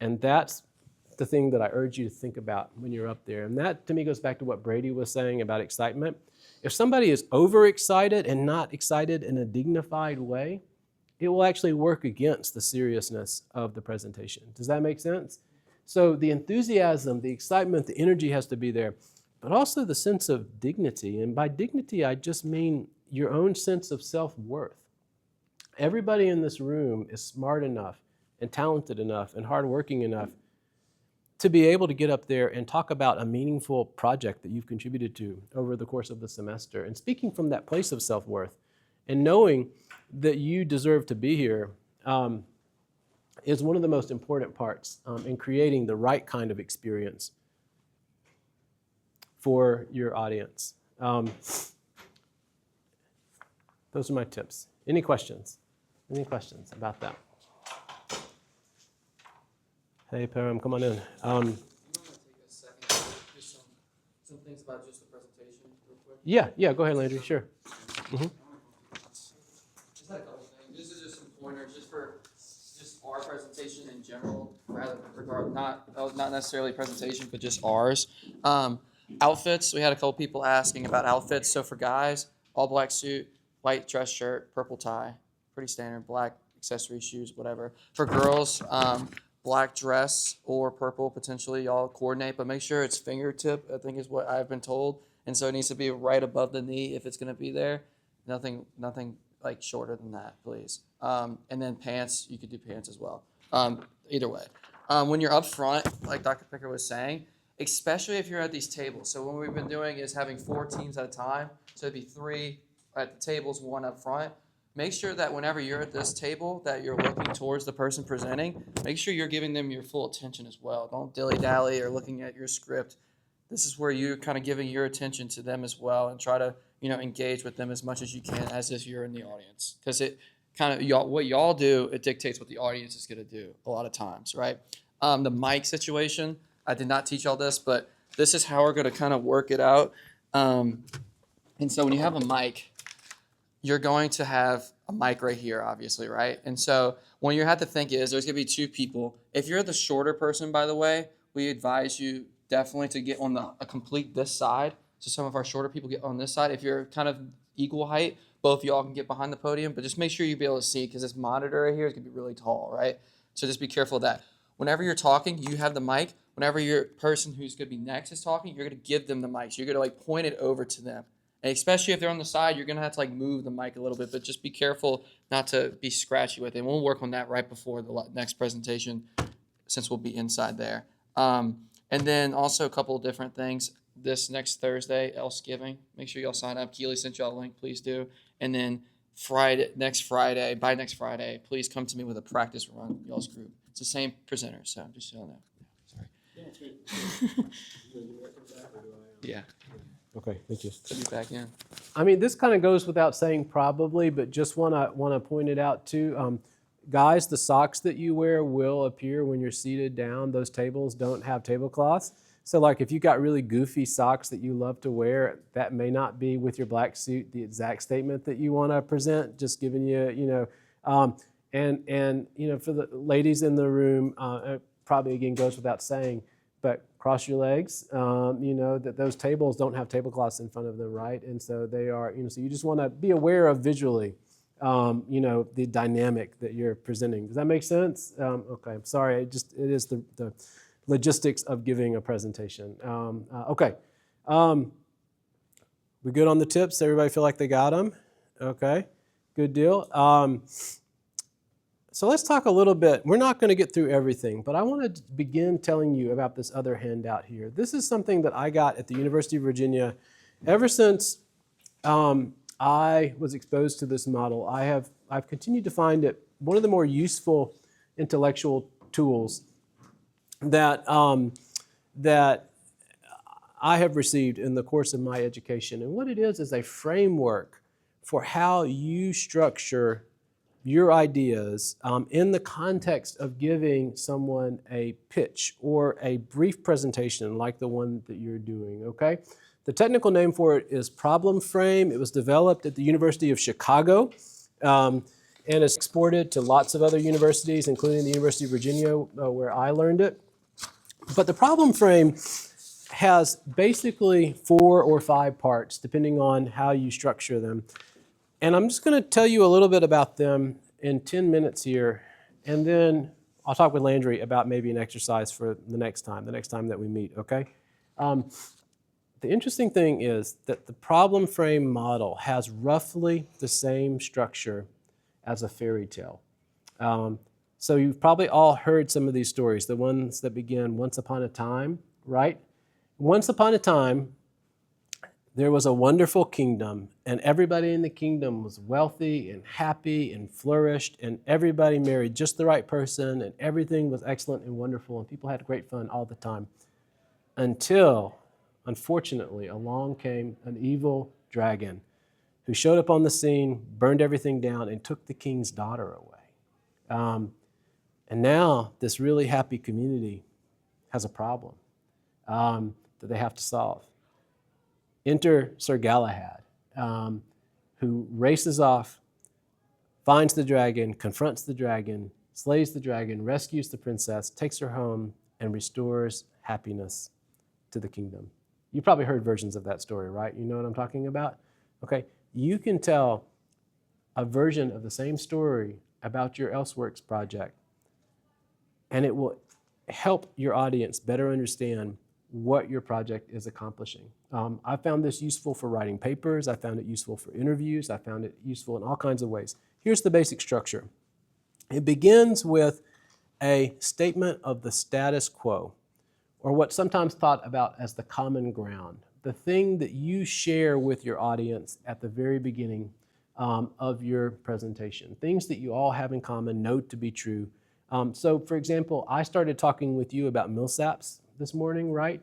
And that's the thing that I urge you to think about when you're up there. And that, to me, goes back to what Brady was saying about excitement. If somebody is overexcited and not excited in a dignified way, it will actually work against the seriousness of the presentation. Does that make sense? So the enthusiasm, the excitement, the energy has to be there, but also the sense of dignity. And by dignity, I just mean your own sense of self-worth. Everybody in this room is smart enough and talented enough and hardworking enough to be able to get up there and talk about a meaningful project that you've contributed to over the course of the semester. And speaking from that place of self-worth and knowing that you deserve to be here is one of the most important parts in creating the right kind of experience for your audience. Those are my tips. Any questions? Any questions about that? Hey, Param, come on in. You want to take a second, just some things about just the presentation real quick? Yeah, go ahead, Landry, sure. Just had a couple things. This is just some pointers just for just our presentation in general, not necessarily presentation, but just ours. Outfits, we had a couple people asking about outfits. So for guys, all black suit, white dress shirt, purple tie, pretty standard, black accessory, shoes, whatever. For girls, black dress or purple, potentially, y'all coordinate, but make sure it's fingertip, I think is what I've been told. And so it needs to be right above the knee if it's going to be there. Nothing like shorter than that, please. And then pants, you could do pants as well. Either way. When you're up front, like Dr. Pickard was saying, especially if you're at these tables. So what we've been doing is having 4 teams at a time. So it'd be 3 at the tables, 1 up front. Make sure that whenever you're at this table that you're looking towards the person presenting, make sure you're giving them your full attention as well. Don't dilly-dally or looking at your script. This is where you're kind of giving your attention to them as well and try to, engage with them as much as you can as if you're in the audience. Because it kind of, what y'all do, it dictates what the audience is going to do a lot of times, right? The mic situation, I did not teach all this, but this is how we're going to kind of work it out. And so when you have a mic, you're going to have a mic right here, obviously, right? And so what you have to think is there's going to be 2 people. If you're the shorter person, by the way, we advise you definitely to get on a complete this side. So some of our shorter people get on this side. If you're kind of equal height, both of y'all can get behind the podium, but just make sure you be able to see because this monitor right here is going to be really tall, right? So just be careful of that. Whenever you're talking, you have the mic. Whenever your person who's going to be next is talking, you're going to give them the mic. So you're going to point it over to them. And especially if they're on the side, you're gonna have to like move the mic a little bit, but just be careful not to be scratchy with it. And we'll work on that right before the next presentation, since we'll be inside there. And then also a couple of different things. This next Thursday, Else Giving. Make sure y'all sign up. Keely sent y'all a link. Please do. And then by next Friday, please come to me with a practice run, y'all's group. It's the same presenter, so just so you know. Sorry. Yeah. Okay, thank you. Put me back in. I mean, this kind of goes without saying probably, but just want to point it out too. Guys, the socks that you wear will appear when you're seated down. Those tables don't have tablecloths. So like if you got really goofy socks that you love to wear, that may not be with your black suit the exact statement that you want to present, just giving you, and for the ladies in the room, probably again goes without saying, but cross your legs, that those tables don't have tablecloths in front of them, right? And so they are, so you just want to be aware of visually, the dynamic that you're presenting. Does that make sense? Okay, I'm sorry, it is the logistics of giving a presentation. Okay, we good on the tips? Everybody feel like they got them? Okay, good deal. So let's talk a little bit. We're not going to get through everything, but I want to begin telling you about this other handout here. This is something that I got at the University of Virginia ever since I was exposed to this model. I've continued to find it one of the more useful intellectual tools that I have received in the course of my education. And what it is a framework for how you structure your ideas in the context of giving someone a pitch or a brief presentation like the one that you're doing, okay? The technical name for it is Problem Frame. It was developed at the University of Chicago and is exported to lots of other universities, including the University of Virginia, where I learned it. But the problem frame has basically 4 or 5 parts, depending on how you structure them. And I'm just going to tell you a little bit about them in 10 minutes here, and then I'll talk with Landry about maybe an exercise for the next time that we meet, okay? The interesting thing is that the problem frame model has roughly the same structure as a fairy tale. So you've probably all heard some of these stories, the ones that begin once upon a time, right? Once upon a time, there was a wonderful kingdom, and everybody in the kingdom was wealthy and happy and flourished, and everybody married just the right person, and everything was excellent and wonderful, and people had great fun all the time. Until, unfortunately, along came an evil dragon who showed up on the scene, burned everything down, and took the king's daughter away. And now this really happy community has a problem that they have to solve. Enter Sir Galahad, who races off, finds the dragon, confronts the dragon, slays the dragon, rescues the princess, takes her home, and restores happiness to the kingdom. You probably heard versions of that story, right? You know what I'm talking about? Okay, you can tell a version of the same story about your ELSEWORKS project, and it will help your audience better understand what your project is accomplishing. I found this useful for writing papers. I found it useful for interviews. I found it useful in all kinds of ways. Here's the basic structure. It begins with a statement of the status quo, or what's sometimes thought about as the common ground, the thing that you share with your audience at the very beginning of your presentation, things that you all have in common, know to be true. So for example, I started talking with you about MILSAPs this morning, right?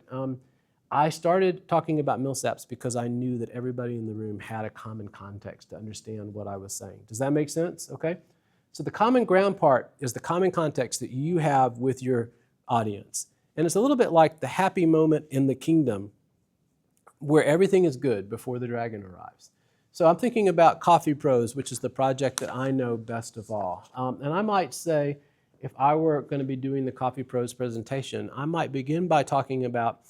I started talking about MILSAPs because I knew that everybody in the room had a common context to understand what I was saying. Does that make sense? Okay. So the common ground part is the common context that you have with your audience. And it's a little bit like the happy moment in the kingdom where everything is good before the dragon arrives. So I'm thinking about Coffee Pros, which is the project that I know best of all. And I might say, if I were going to be doing the Coffee Pros presentation, I might begin by talking about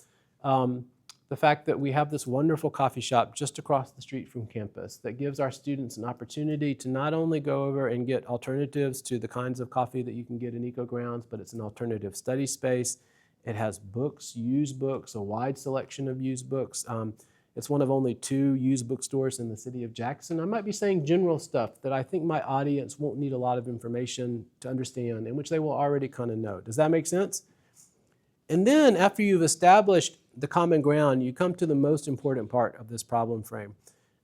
the fact that we have this wonderful coffee shop just across the street from campus that gives our students an opportunity to not only go over and get alternatives to the kinds of coffee that you can get in EcoGrounds, but it's an alternative study space. It has books, used books, a wide selection of used books. It's one of only 2 used bookstores in the city of Jackson. I might be saying general stuff that I think my audience won't need a lot of information to understand, and which they will already kind of know. Does that make sense? And then after you've established the common ground, you come to the most important part of this problem frame.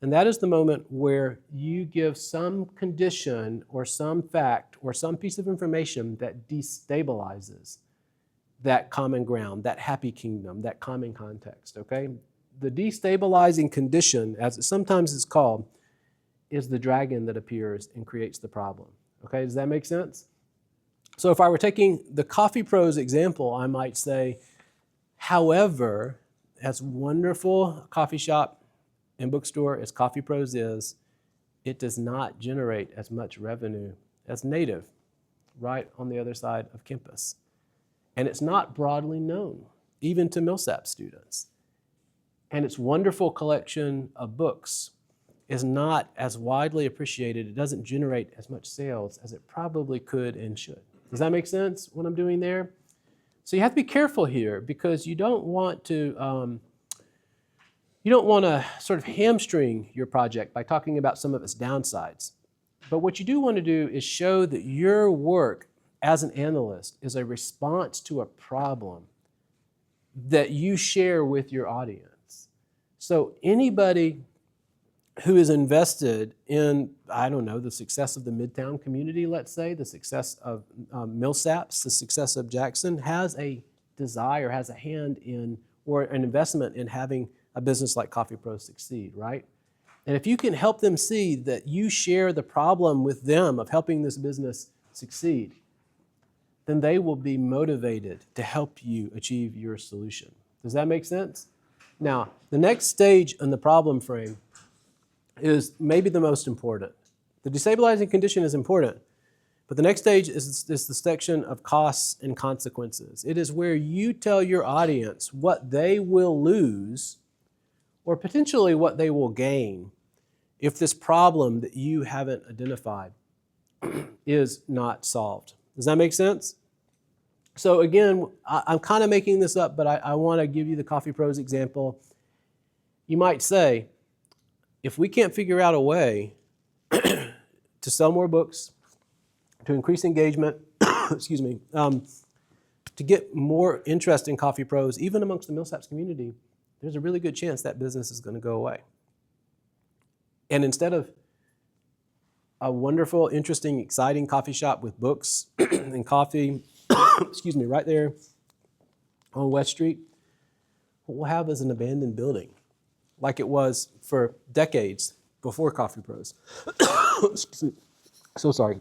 And that is the moment where you give some condition or some fact or some piece of information that destabilizes that common ground, that happy kingdom, that common context, okay? The destabilizing condition, as it sometimes is called, is the dragon that appears and creates the problem, okay? Does that make sense? So if I were taking the Coffee Pros example, I might say, however, as wonderful a coffee shop and bookstore as Coffee Pros is, it does not generate as much revenue as Native, right on the other side of campus. And it's not broadly known, even to Millsap students. And its wonderful collection of books is not as widely appreciated. It doesn't generate as much sales as it probably could and should. Does that make sense, what I'm doing there? So you have to be careful here, because you don't want to sort of hamstring your project by talking about some of its downsides. But what you do want to do is show that your work as an analyst is a response to a problem that you share with your audience. So anybody who is invested in, I don't know, the success of the Midtown community, let's say, the success of Millsaps, the success of Jackson, has a desire, has a hand in, or an investment in having a business like Coffee Pros succeed, right? And if you can help them see that you share the problem with them of helping this business succeed, then they will be motivated to help you achieve your solution. Does that make sense? Now, the next stage in the problem frame is maybe the most important. The destabilizing condition is important, but the next stage is the section of costs and consequences. It is where you tell your audience what they will lose or potentially what they will gain if this problem that you haven't identified is not solved. Does that make sense? So again, I'm kind of making this up, but I want to give you the Coffee Pros example. You might say, if we can't figure out a way to sell more books, to increase engagement, excuse me, to get more interest in Coffee Pros, even amongst the Millsaps community, there's a really good chance that business is going to go away. And instead of a wonderful, interesting, exciting coffee shop with books and coffee, excuse me, right there on West Street, what we'll have is an abandoned building, like it was for decades before Coffee Pros. So sorry.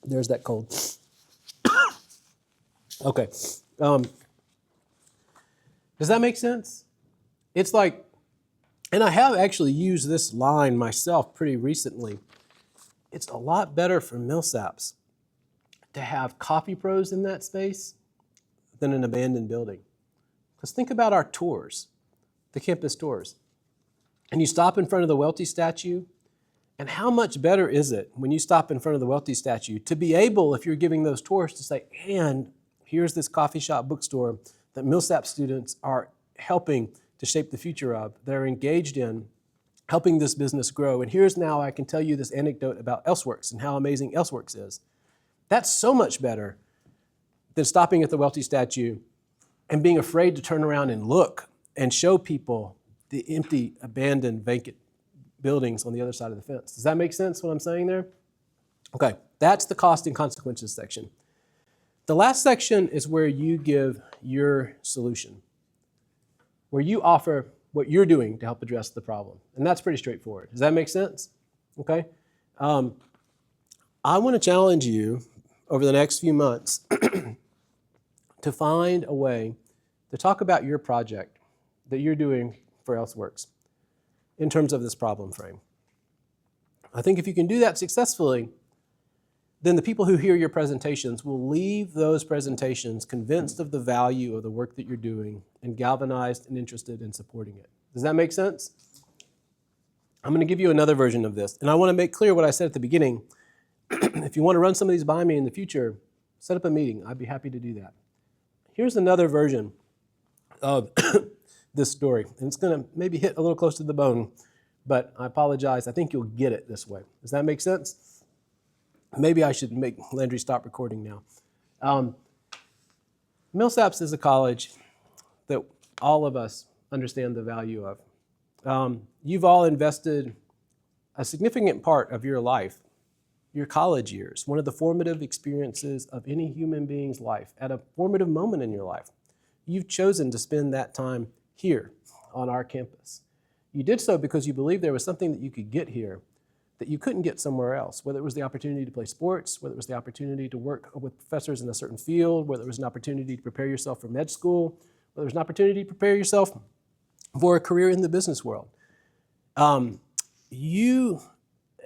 There's that cold. Okay. Does that make sense? It's like, and I have actually used this line myself pretty recently. It's a lot better for Millsaps to have Coffee Pros in that space than an abandoned building. Because think about our tours, the campus tours. And you stop in front of the Welty statue, and how much better is it when you stop in front of the Welty statue to be able, if you're giving those tours, to say, and here's this coffee shop bookstore that Millsap students are helping to shape the future of, they're engaged in helping this business grow. And here's now I can tell you this anecdote about ELSEWORKS and how amazing ELSEWORKS is. That's so much better than stopping at the Welty statue and being afraid to turn around and look and show people the empty, abandoned, vacant buildings on the other side of the fence. Does that make sense what I'm saying there? Okay, that's the cost and consequences section. The last section is where you give your solution, where you offer what you're doing to help address the problem. And that's pretty straightforward. Does that make sense? Okay. I want to challenge you over the next few months to find a way to talk about your project that you're doing for ELSEWORKS in terms of this problem frame. I think if you can do that successfully, then the people who hear your presentations will leave those presentations convinced of the value of the work that you're doing and galvanized and interested in supporting it. Does that make sense? I'm going to give you another version of this. And I want to make clear what I said at the beginning. If you want to run some of these by me in the future, set up a meeting. I'd be happy to do that. Here's another version of this story. And it's going to maybe hit a little close to the bone, but I apologize. I think you'll get it this way. Does that make sense? Maybe I should make Landry stop recording now. Millsaps is a college that all of us understand the value of. You've all invested a significant part of your life, your college years, one of the formative experiences of any human being's life, at a formative moment in your life. You've chosen to spend that time here on our campus. You did so because you believed there was something that you could get here that you couldn't get somewhere else, whether it was the opportunity to play sports, whether it was the opportunity to work with professors in a certain field, whether it was an opportunity to prepare yourself for med school, whether it was an opportunity to prepare yourself for a career in the business world. You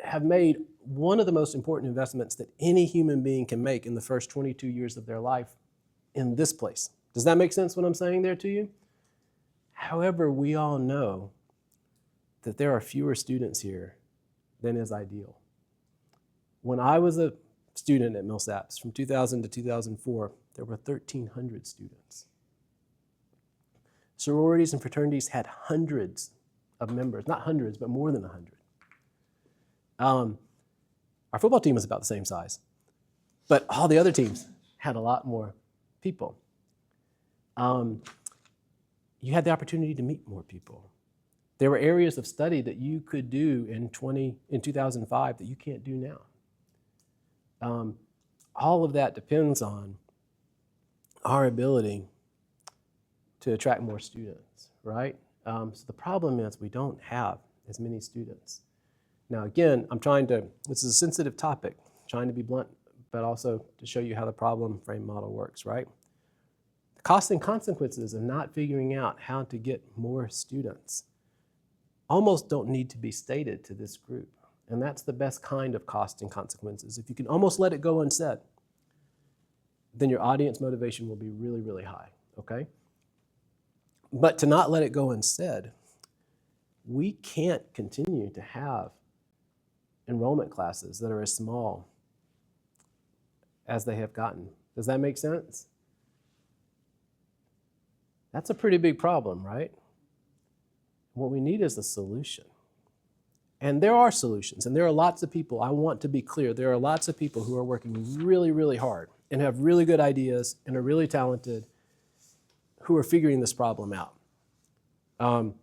have made one of the most important investments that any human being can make in the first 22 years of their life in this place. Does that make sense what I'm saying there to you? However, we all know that there are fewer students here than is ideal. When I was a student at Millsaps from 2000 to 2004, there were 1,300 students. Sororities and fraternities had hundreds of members, not hundreds, but more than 100. Our football team was about the same size, but all the other teams had a lot more people. You had the opportunity to meet more people. There were areas of study that you could do in 2005 that you can't do now. All of that depends on our ability to attract more students, right? So the problem is we don't have as many students. Now again, this is a sensitive topic, trying to be blunt, but also to show you how the problem frame model works, right? The costs and consequences of not figuring out how to get more students almost don't need to be stated to this group. And that's the best kind of cost and consequences. If you can almost let it go unsaid, then your audience motivation will be really, really high, okay? But to not let it go unsaid, we can't continue to have enrollment classes that are as small as they have gotten. Does that make sense? That's a pretty big problem, right? What we need is a solution. And there are solutions, and there are lots of people, I want to be clear, there are lots of people who are working really, really hard and have really good ideas and are really talented who are figuring this problem out. So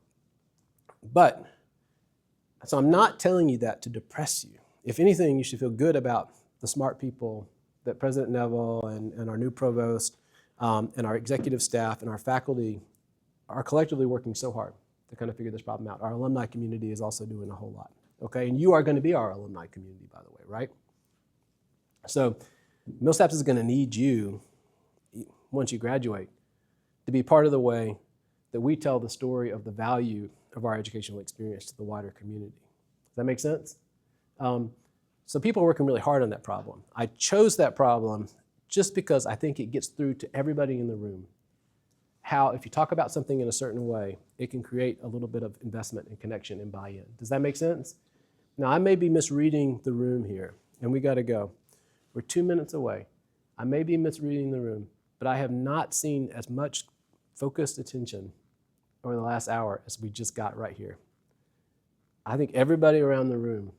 I'm not telling you that to depress you. If anything, you should feel good about the smart people that President Neville and our new provost and our executive staff and our faculty are collectively working so hard to kind of figure this problem out. Our alumni community is also doing a whole lot, okay? And you are going to be our alumni community, by the way, right? So Millsaps is going to need you, once you graduate, to be part of the way that we tell the story of the value of our educational experience to the wider community. Does that make sense? So people are working really hard on that problem. I chose that problem just because I think it gets through to everybody in the room how if you talk about something in a certain way, it can create a little bit of investment and connection and buy-in. Does that make sense? Now, I may be misreading the room here, and we got to go. We're 2 minutes away. I may be misreading the room, but I have not seen as much focused attention over the last hour as we just got right here. I think everybody around the room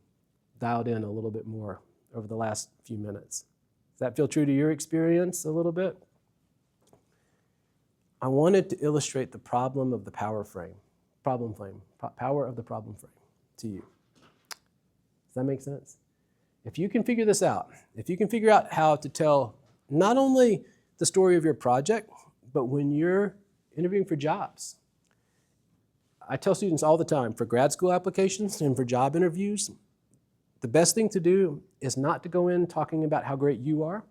dialed in a little bit more over the last few minutes. Does that feel true to your experience a little bit? I wanted to illustrate the problem of the power of the problem frame to you. Does that make sense? If you can figure this out, if you can figure out how to tell not only the story of your project, but when you're interviewing for jobs. I tell students all the time, for grad school applications and for job interviews, the best thing to do is not to go in talking about how great you are,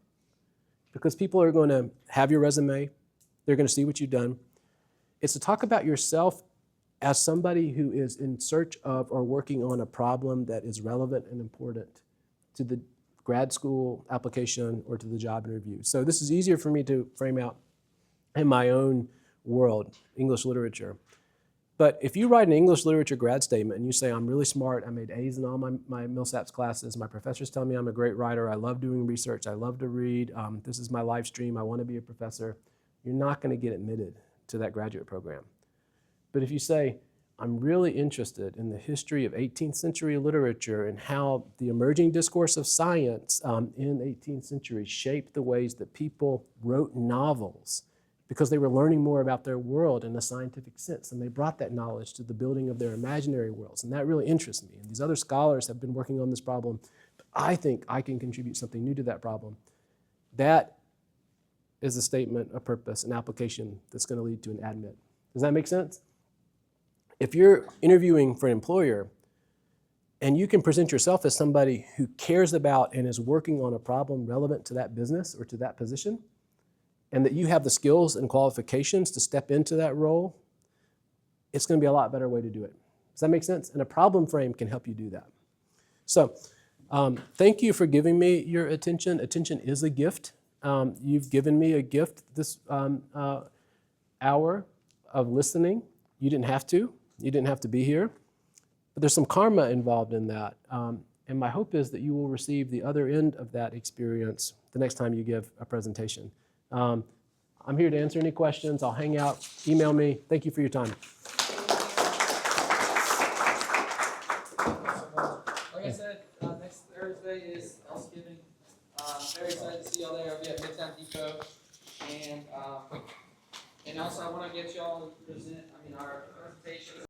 because people are going to have your resume, they're going to see what you've done. It's to talk about yourself as somebody who is in search of or working on a problem that is relevant and important to the grad school application or to the job interview. So this is easier for me to frame out in my own world, English literature. But if you write an English literature grad statement and you say, I'm really smart, I made A's in all my Millsaps classes, my professors tell me I'm a great writer, I love doing research, I love to read, this is my live stream, I want to be a professor, you're not going to get admitted to that graduate program. But if you say, I'm really interested in the history of 18th century literature and how the emerging discourse of science in the 18th century shaped the ways that people wrote novels because they were learning more about their world in a scientific sense, and they brought that knowledge to the building of their imaginary worlds, and that really interests me. And these other scholars have been working on this problem. I think I can contribute something new to that problem. That is a statement of purpose, an application that's going to lead to an admit. Does that make sense? If you're interviewing for an employer and you can present yourself as somebody who cares about and is working on a problem relevant to that business or to that position, and that you have the skills and qualifications to step into that role, it's going to be a lot better way to do it. Does that make sense? And a problem frame can help you do that. So thank you for giving me your attention. Attention is a gift. You've given me a gift this hour of listening. You didn't have to. You didn't have to be here. But there's some karma involved in that. And my hope is that you will receive the other end of that experience the next time you give a presentation. I'm here to answer any questions. I'll hang out. Email me. Thank you for your time. Like I said, next Thursday is Thanksgiving. Very excited to see y'all there. I'll be at Midtown Depot. And also I want to get y'all to present, our presentation.